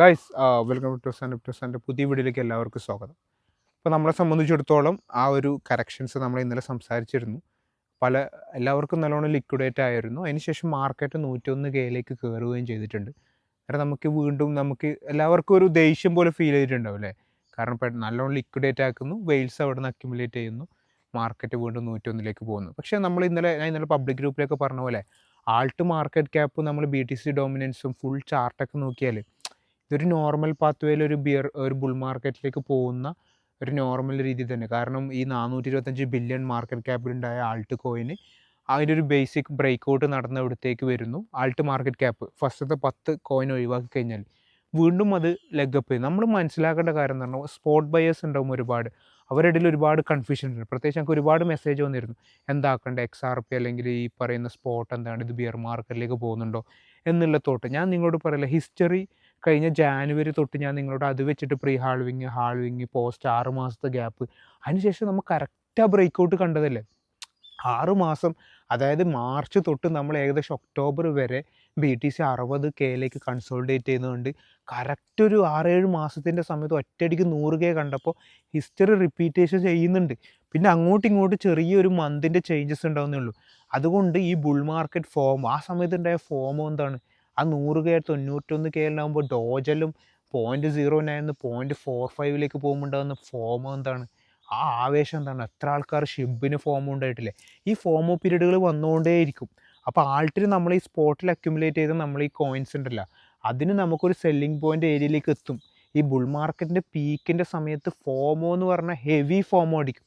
Guys welcome to സാൻ്റെ പുതിയ വീഡിയോയിലേക്ക് എല്ലാവർക്കും സ്വാഗതം. ഇപ്പോൾ നമ്മളെ സംബന്ധിച്ചിടത്തോളം ആ ഒരു കറക്ഷൻസ് നമ്മൾ ഇന്നലെ സംസാരിച്ചിരുന്നു. എല്ലാവർക്കും നല്ലോണം ലിക്വിഡേറ്റ് ആയിരുന്നു. അതിനുശേഷം മാർക്കറ്റ് 101Kയിലേക്ക് കയറുകയും ചെയ്തിട്ടുണ്ട്. കാരണം നമുക്ക് എല്ലാവർക്കും ഒരു ദേഷ്യം പോലെ ഫീൽ ചെയ്തിട്ടുണ്ടാവും അല്ലേ? കാരണം നല്ലോണം ലിക്വിഡേറ്റ് ആക്കുന്നു, വെയിൽസ് അവിടെ നിന്ന് അക്യുമുലേറ്റ് ചെയ്യുന്നു, മാർക്കറ്റ് വീണ്ടും 101ലേക്ക് പോകുന്നു. പക്ഷേ ഞാൻ ഇന്നലെ പബ്ലിക് ഗ്രൂപ്പിലൊക്കെ പറഞ്ഞ പോലെ ആൾട്ട് മാർക്കറ്റ് ക്യാപ്പ് നമ്മൾ BTC ഡോമിനൻസും ഫുൾ ചാർട്ടൊക്കെ നോക്കിയാൽ ഇതൊരു നോർമൽ പാത്വേയിൽ ഒരു ബുൾ മാർക്കറ്റിലേക്ക് പോകുന്ന ഒരു നോർമൽ രീതി തന്നെ. കാരണം ഈ 425 ബില്യൺ മാർക്കറ്റ് ക്യാപ്പിലുണ്ടായ ആൾട്ട് കോയിന് അതിൻ്റെ ഒരു ബേസിക് ബ്രേക്ക് ഔട്ട് നടന്ന ഇവിടത്തേക്ക് വരുന്നു. ആൾട്ട് മാർക്കറ്റ് ക്യാപ്പ് ഫസ്റ്റത്തെ 10 കോയിൻ ഒഴിവാക്കി കഴിഞ്ഞാൽ വീണ്ടും അത് ലെഗപ്പ് ചെയ്യും. നമ്മൾ മനസ്സിലാക്കേണ്ട കാര്യം എന്ന് പറഞ്ഞാൽ സ്പോട്ട് ബയേഴ്സ് ഉണ്ടാവും ഒരുപാട്. അവരുടെ ഇടയിൽ ഒരുപാട് കൺഫ്യൂഷൻ ഉണ്ട്. പ്രത്യേകിച്ച് ഞങ്ങൾക്ക് ഒരുപാട് മെസ്സേജ് വന്നിരുന്നു, എന്താക്കേണ്ട XRP അല്ലെങ്കിൽ ഈ പറയുന്ന സ്പോട്ട് എന്താണ്, ഇത് ബിയർ മാർക്കറ്റിലേക്ക് പോകുന്നുണ്ടോ എന്നുള്ള തോട്ട്. ഞാൻ നിങ്ങളോട് പറയില്ല, ഹിസ്റ്ററി കഴിഞ്ഞ ജാനുവരി തൊട്ട് ഞാൻ നിങ്ങളോട് അത് വെച്ചിട്ട് ഹാൾവിങ് പോസ്റ്റ് 6 മാസത്തെ ഗ്യാപ്പ്, അതിനുശേഷം നമുക്ക് കറക്റ്റാ ബ്രേക്ക് ഔട്ട് കണ്ടതല്ലേ. 6 മാസം, അതായത് മാർച്ച് തൊട്ട് നമ്മൾ ഏകദേശം ഒക്ടോബർ വരെ BTC 60Kയിലേക്ക് കൺസോളിഡേറ്റ് ചെയ്യുന്നതുകൊണ്ട് കറക്റ്റ് ഒരു 6-7 മാസത്തിൻ്റെ സമയത്ത് ഒറ്റയടിക്ക് 100K കണ്ടപ്പോൾ ഹിസ്റ്ററി റിപ്പീറ്റേഷൻ ചെയ്യുന്നുണ്ട്. പിന്നെ അങ്ങോട്ടും ഇങ്ങോട്ടും ചെറിയൊരു മന്തിൻ്റെ ചേഞ്ചസ് ഉണ്ടാവുന്നേ ഉള്ളൂ. അതുകൊണ്ട് ഈ ബുൾ മാർക്കറ്റ് ഫോം ആ സമയത്ത് ഉണ്ടായ ഫോമോ എന്താണ്, ആ 100K 91K ഉണ്ടാകുമ്പോൾ ഡോജലും 0.09 0.45ലേക്ക് പോകുമ്പോൾ ഉണ്ടാകുന്ന ഫോമോ എന്താണ്, ആ ആവേശം എന്താണ്. എത്ര ആൾക്കാർ ഷിബിന് ഫോമോ ഉണ്ടായിട്ടില്ലേ. ഈ ഫോമോ പീരീഡുകൾ വന്നുകൊണ്ടേയിരിക്കും. അപ്പോൾ ആൾട്ടിന് നമ്മൾ ഈ സ്പോട്ടിൽ അക്യുമുലേറ്റ് ചെയ്ത നമ്മൾ ഈ കോയിൻസ് ഉണ്ടല്ലോ, അതിന് നമുക്കൊരു സെല്ലിംഗ് പോയിൻ്റ് ഏരിയയിലേക്ക് എത്തും. ഈ ബുൾ മാർക്കറ്റിൻ്റെ പീക്കിൻ്റെ സമയത്ത് ഫോമോ എന്ന് പറഞ്ഞാൽ ഹെവി ഫോമോ അടിക്കും.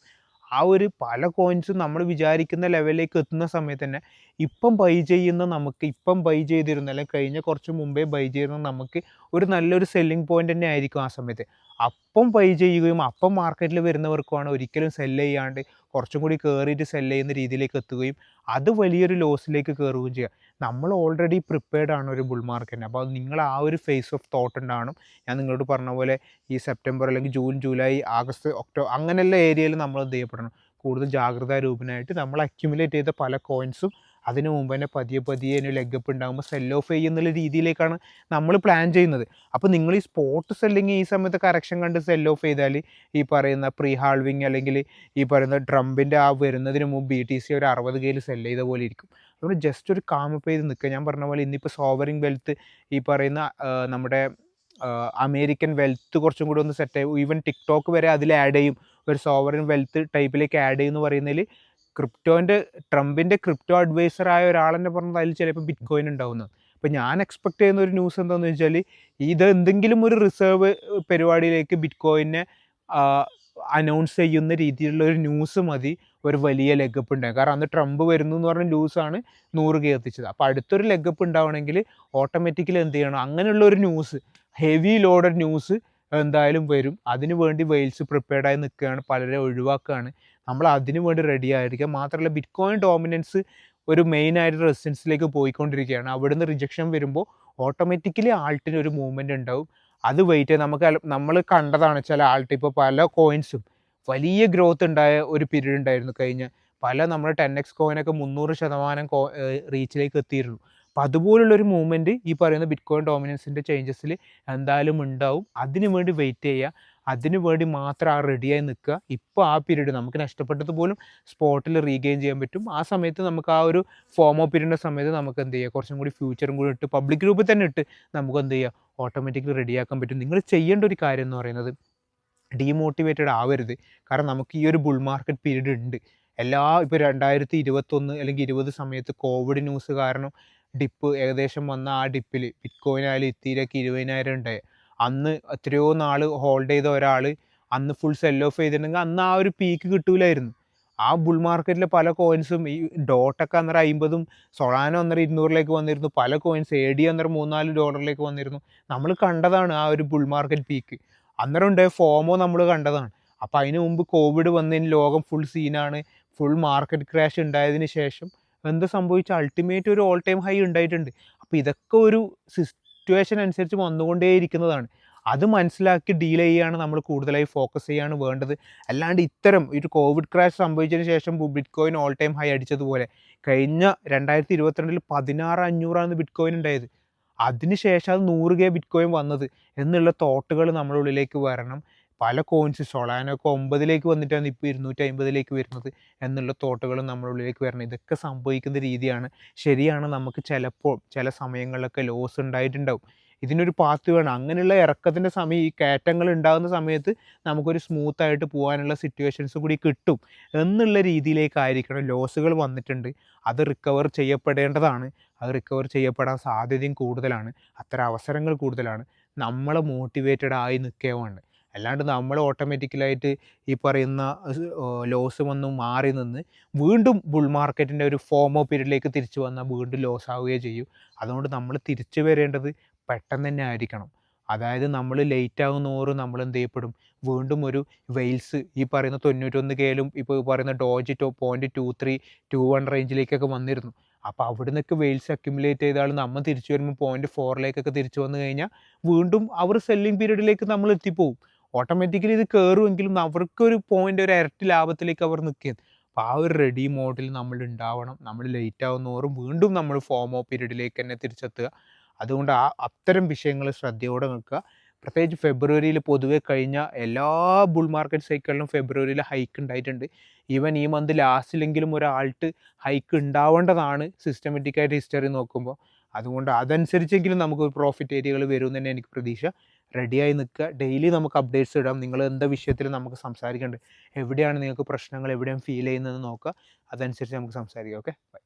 ആ ഒരു പല കോയിൻസും നമ്മൾ വിചാരിക്കുന്ന ലെവലിലേക്ക് എത്തുന്ന സമയത്ത് തന്നെ ഇപ്പം ബൈ ചെയ്തിരുന്ന അല്ലെങ്കിൽ കഴിഞ്ഞ കുറച്ച് മുമ്പേ ബൈ ചെയ്തിരുന്ന നമുക്ക് ഒരു നല്ലൊരു സെല്ലിംഗ് പോയിൻ്റ് തന്നെ ആയിരിക്കും ആ സമയത്ത്. അപ്പം ബൈ ചെയ്യുകയും അപ്പം മാർക്കറ്റിൽ വരുന്നവർക്കുമാണ് ഒരിക്കലും സെല്ല് ചെയ്യാണ്ട് കുറച്ചും കൂടി കയറിയിട്ട് സെല്ല് ചെയ്യുന്ന രീതിയിലേക്ക് എത്തുകയും അത് വലിയൊരു ലോസിലേക്ക് കയറുകയും ചെയ്യുക. നമ്മൾ ഓൾറെഡി പ്രിപ്പയർഡ് ആണ് ഒരു ബുൾ മാർക്കറ്റിന്. അപ്പോൾ നിങ്ങൾ ആ ഒരു ഫേസ് ഓഫ് തോട്ട് ഉണ്ടാവണം. ഞാൻ നിങ്ങളോട് പറഞ്ഞ പോലെ ഈ സെപ്റ്റംബർ അല്ലെങ്കിൽ ജൂൺ, ജൂലൈ, ആഗസ്റ്റ്, ഒക്ടോബർ അങ്ങനെയുള്ള ഏരിയയിൽ നമ്മൾ എന്ത് ചെയ്യപ്പെടണം, കൂടുതൽ ജാഗ്രതാരൂപനായിട്ട് നമ്മൾ അക്യുമുലേറ്റ് ചെയ്ത പല കോയിൻസും അതിന് മുമ്പ് തന്നെ പതിയെ ലെഗപ്പ് ഉണ്ടാകുമ്പോൾ സെൽ ഓഫ് ചെയ്യുന്നുള്ള രീതിയിലേക്കാണ് നമ്മൾ പ്ലാൻ ചെയ്യുന്നത്. അപ്പോൾ നിങ്ങൾ ഈ സ്പോട്ട് സെല്ലിങ് ഈ സമയത്ത് കറക്ഷൻ കണ്ട് സെൽ ഓഫ് ചെയ്താൽ ഈ പറയുന്ന പ്രീ ഹാൾവിങ് അല്ലെങ്കിൽ ഈ പറയുന്ന ട്രംപിൻ്റെ ആ വരുന്നതിന് മുമ്പ് BTC ഒരു 60Kയിൽ സെല്ല് ചെയ്ത പോലെ ഇരിക്കും. അതുകൊണ്ട് ജസ്റ്റ് ഒരു കാമപ്പ് ചെയ്ത് നിൽക്കുക. ഞാൻ പറഞ്ഞ പോലെ ഇന്നിപ്പോൾ സോവറിങ് വെൽത്ത് ഈ പറയുന്ന നമ്മുടെ അമേരിക്കൻ വെൽത്ത് കുറച്ചും കൂടി ഒന്ന് സെറ്റായി. ഈവൻ ടിക്ടോക്ക് വരെ അതിൽ ആഡ് ചെയ്യും, ഒരു സോവറിൻ വെൽത്ത് ടൈപ്പിലേക്ക് ആഡ് ചെയ്യുമെന്ന് പറയുന്നതിൽ ട്രംപിൻ്റെ ക്രിപ്റ്റോ അഡ്വൈസറായ ഒരാളെന്നെ പറഞ്ഞത് അതിൽ ചിലപ്പോൾ ബിറ്റ് കോയിൻ ഉണ്ടാവുന്നത്. അപ്പോൾ ഞാൻ എക്സ്പെക്ട് ചെയ്യുന്ന ഒരു ന്യൂസ് എന്താണെന്ന് വെച്ചാൽ, ഇത് എന്തെങ്കിലും ഒരു റിസർവ് പരിപാടിയിലേക്ക് ബിറ്റ് കോയിനെ അനൗൺസ് ചെയ്യുന്ന രീതിയിലുള്ള ഒരു ന്യൂസ് മതി ഒരു വലിയ ലെഗപ്പ് ഉണ്ടാകും. കാരണം അന്ന് ട്രംപ് വരുന്നു എന്ന് പറഞ്ഞ ന്യൂസാണ് 100K എത്തിച്ചത്. അപ്പോൾ അടുത്തൊരു ലെഗപ്പ് ഉണ്ടാവണമെങ്കിൽ ഓട്ടോമാറ്റിക്കലി എന്ത് ചെയ്യണം, അങ്ങനെയുള്ള ഒരു ന്യൂസ്, ഹെവി ലോഡഡ് ന്യൂസ് എന്തായാലും വരും. അതിനു വേണ്ടി വെയിൽസ് പ്രിപ്പയർഡായി നിൽക്കുകയാണ്, പലരെ ഒഴിവാക്കുകയാണ്. നമ്മൾ അതിനു വേണ്ടി റെഡി ആയിരിക്കുക. മാത്രമല്ല ബിറ്റ് കോയിൻ ഡോമിനൻസ് ഒരു മെയിനായിട്ട് റെസിസ്റ്റൻസിലേക്ക് പോയിക്കൊണ്ടിരിക്കുകയാണ്. അവിടുന്ന് റിജക്ഷൻ വരുമ്പോൾ ഓട്ടോമാറ്റിക്കലി ആൾട്ടിന് ഒരു മൂവ്മെൻറ്റ് ഉണ്ടാവും. അത് വെയിറ്റ് ചെയ്ത് നമ്മൾ കണ്ടതാണ് ചില ആൾട്ട്. ഇപ്പോൾ പല കോയിൻസും വലിയ ഗ്രോത്ത് ഉണ്ടായ ഒരു പീരീഡ് ഉണ്ടായിരുന്നു കഴിഞ്ഞ നമ്മുടെ 10x കോയിനൊക്കെ 300% റീച്ചിലേക്ക് എത്തിയിരുന്നു. അപ്പം അതുപോലുള്ളൊരു മൂവ്മെൻറ്റ് ഈ പറയുന്ന ബിറ്റ് കോയിൻ ഡോമിനൻസിൻ്റെ ചേഞ്ചസിൽ എന്തായാലും ഉണ്ടാവും. അതിനു വേണ്ടി വെയിറ്റ് ചെയ്യുക, അതിനു വേണ്ടി മാത്രം റെഡിയായി നിൽക്കുക. ഇപ്പോൾ ആ പീരീഡ് നമുക്ക് നഷ്ടപ്പെട്ടത് പോലും സ്പോട്ടിൽ റീഗെയിൻ ചെയ്യാൻ പറ്റും. ആ സമയത്ത് നമുക്ക് ആ ഒരു ഫോമോ പീരീഡിൻ്റെ സമയത്ത് നമുക്ക് എന്ത് ചെയ്യുക, കുറച്ചും കൂടി ഫ്യൂച്ചറും കൂടി ഇട്ട് പബ്ലിക് ഗ്രൂപ്പിൽ തന്നെ ഇട്ട് നമുക്ക് എന്ത് ചെയ്യുക, ഓട്ടോമാറ്റിക്കലി റെഡിയാക്കാൻ പറ്റും. നിങ്ങൾ ചെയ്യേണ്ട ഒരു കാര്യം എന്ന് പറയുന്നത് ഡീമോട്ടിവേറ്റഡ് ആവരുത്. കാരണം നമുക്ക് ഈ ഒരു ബുൾ മാർക്കറ്റ് പീരീഡ് ഉണ്ട്. ഇപ്പോൾ 2021 അല്ലെങ്കിൽ 20 സമയത്ത് കോവിഡ് ന്യൂസ് കാരണം ഡിപ്പ് ഏകദേശം വന്ന ആ ഡിപ്പിൽ ബിറ്റ് കോയിൻ ആയാലും ഇത്തീരൊക്കെ 20,000 ഉണ്ടായി. അന്ന് എത്രയോ നാൾ ഹോൾഡ് ചെയ്ത ഒരാൾ അന്ന് ഫുൾ സെൽ ഓഫ് ചെയ്തിട്ടുണ്ടെങ്കിൽ അന്ന് ആ ഒരു പീക്ക് കിട്ടൂലായിരുന്നു. ആ ബുൾ മാർക്കറ്റിലെ പല കോയിൻസും ഈ ഡോട്ടൊക്കെ അന്നേരം 50ഉം, സൊളാനോ അന്നേരം 200ലേക്ക് വന്നിരുന്നു. പല കോയിൻസ് AD അന്നേരം $3-4 വന്നിരുന്നു. നമ്മൾ കണ്ടതാണ് ആ ഒരു ബുൾ മാർക്കറ്റ് പീക്ക്. അന്നേരം ഉണ്ടായ ഫോമോ നമ്മൾ കണ്ടതാണ്. അപ്പോൾ അതിന് മുമ്പ് കോവിഡ് വന്നതിന് ലോകം ഫുൾ സീനാണ്. ഫുൾ മാർക്കറ്റ് ക്രാഷ് ഉണ്ടായതിന് ശേഷം എന്ത് സംഭവിച്ച അൾട്ടിമേറ്റ് ഒരു ഓൾ ടൈം ഹൈ ഉണ്ടായിട്ടുണ്ട്. അപ്പോൾ ഇതൊക്കെ ഒരു സിറ്റുവേഷൻ അനുസരിച്ച് വന്നുകൊണ്ടേയിരിക്കുന്നതാണ്. അത് മനസ്സിലാക്കി ഡീൽ ചെയ്യുകയാണ് നമ്മൾ കൂടുതലായി ഫോക്കസ് ചെയ്യുകയാണ് വേണ്ടത്. അല്ലാണ്ട് ഇത്തരം ഒരു കോവിഡ് ക്രാഷ് സംഭവിച്ചതിന് ശേഷം bitcoin all time high അടിച്ചതുപോലെ കഴിഞ്ഞ 2022 16,500 ബിറ്റ് കോയിൻ ഉണ്ടായത്. അതിനുശേഷം അത് 100K ബിറ്റ്കോയിൻ വന്നത് എന്നുള്ള തോട്ടുകൾ നമ്മുടെ ഉള്ളിലേക്ക് വരണം. പല കോയിൻസ് സൊളാനൊക്കെ 9ലേക്ക് വന്നിട്ടാണ് ഇപ്പോൾ 250ലേക്ക് വരുന്നത് എന്നുള്ള തോട്ടുകൾ നമ്മുടെ ഉള്ളിലേക്ക് വരണം. ഇതൊക്കെ സംഭവിക്കുന്ന രീതിയാണ്. ശരിയാണ്, നമുക്ക് ചിലപ്പോൾ ചില സമയങ്ങളിലൊക്കെ ലോസ് ഉണ്ടായിട്ടുണ്ടാവും. ഇതിനൊരു പാത്ത് വേണം. അങ്ങനെയുള്ള ഇറക്കത്തിൻ്റെ സമയം, ഈ കയറ്റങ്ങൾ ഉണ്ടാകുന്ന സമയത്ത് നമുക്കൊരു സ്മൂത്തായിട്ട് പോകാനുള്ള സിറ്റുവേഷൻസ് കൂടി കിട്ടും എന്നുള്ള രീതിയിലേക്കായിരിക്കണം. ലോസുകൾ വന്നിട്ടുണ്ട്, അത് റിക്കവർ ചെയ്യപ്പെടേണ്ടതാണ്. അത് റിക്കവർ ചെയ്യപ്പെടാൻ സാധ്യതയും കൂടുതലാണ്. അത്തരം അവസരങ്ങൾ കൂടുതലാണ്. നമ്മൾ മോട്ടിവേറ്റഡ് ആയി നിൽക്കുകയാണ്. അല്ലാണ്ട് നമ്മൾ ഓട്ടോമാറ്റിക്കലായിട്ട് ഈ പറയുന്ന ലോസ് വന്നു മാറി നിന്ന് വീണ്ടും ബുൾ മാർക്കറ്റിൻ്റെ ഒരു ഫോമോ പീരീഡിലേക്ക് തിരിച്ചു വന്നാൽ വീണ്ടും ലോസ് ആവുകയേ ചെയ്യും. അതുകൊണ്ട് നമ്മൾ തിരിച്ചു വരേണ്ടത് പെട്ടെന്ന് തന്നെ ആയിരിക്കണം. അതായത് നമ്മൾ ലേറ്റ് ആകുന്നോറും നമ്മൾ എന്ത് ചെയ്യപ്പെടും, വീണ്ടും ഒരു വെയിൽസ് ഈ പറയുന്ന 91Kയിലും ഇപ്പോൾ പറയുന്ന ഡോജ് 0.23 21 റേഞ്ചിലേക്കൊക്കെ വന്നിരുന്നു. അപ്പോൾ അവിടെ നിന്നൊക്കെ വെയിൽസ് അക്യുമുലേറ്റ് ചെയ്താൽ നമ്മൾ തിരിച്ചു വരുമ്പോൾ 0.4ലേക്കൊക്കെ തിരിച്ചു വന്നു കഴിഞ്ഞാൽ വീണ്ടും അവർ സെല്ലിംഗ് പീരീഡിലേക്ക് നമ്മൾ എത്തിപ്പോവും. ഓട്ടോമാറ്റിക്കലി ഇത് കയറുമെങ്കിലും അവർക്കൊരു പോയിൻ്റ്, ഒരു ഇരട്ടി ലാഭത്തിലേക്ക് അവർ നിൽക്കുകയാണ്. അപ്പോൾ ആ ഒരു റെഡി മോഡിൽ നമ്മൾ ഉണ്ടാവണം. നമ്മൾ ലേറ്റ് ആവുന്നോറും വീണ്ടും നമ്മൾ ഫോമോ പീരീഡിലേക്ക് തന്നെ തിരിച്ചെത്തുക. അതുകൊണ്ട് അത്തരം വിഷയങ്ങൾ ശ്രദ്ധയോടെ നിൽക്കുക. പ്രത്യേകിച്ച് ഫെബ്രുവരിയിൽ പൊതുവെ കഴിഞ്ഞ എല്ലാ ബുൾ മാർക്കറ്റ് സൈക്കിളിലും ഫെബ്രുവരിയിൽ ഹൈക്ക് ഉണ്ടായിട്ടുണ്ട്. ഈവൻ ഈ മന്ത് ലാസ്റ്റിലെങ്കിലും ഒരാൾട്ട് ഹൈക്ക് ഉണ്ടാവേണ്ടതാണ് സിസ്റ്റമാറ്റിക്കായിട്ട് ഹിസ്റ്ററി നോക്കുമ്പോൾ. അതുകൊണ്ട് അതനുസരിച്ചെങ്കിലും നമുക്ക് പ്രോഫിറ്റ് ഏരിയകൾ വരുമെന്ന് തന്നെ എനിക്ക് പ്രതീക്ഷ. റെഡിയായി നിൽക്കുക. ഡെയിലി നമുക്ക് അപ്ഡേറ്റ്സ് ഇടാം. നിങ്ങൾ എന്താ വിഷയത്തിൽ നമുക്ക് സംസാരിക്കേണ്ടത്, എവിടെയാണ് നിങ്ങൾക്ക് പ്രശ്നങ്ങൾ, എവിടെയാണ് ഫീൽ ചെയ്യുന്നതെന്ന് നോക്കുക. അതനുസരിച്ച് നമുക്ക് സംസാരിക്കാം. Okay, by.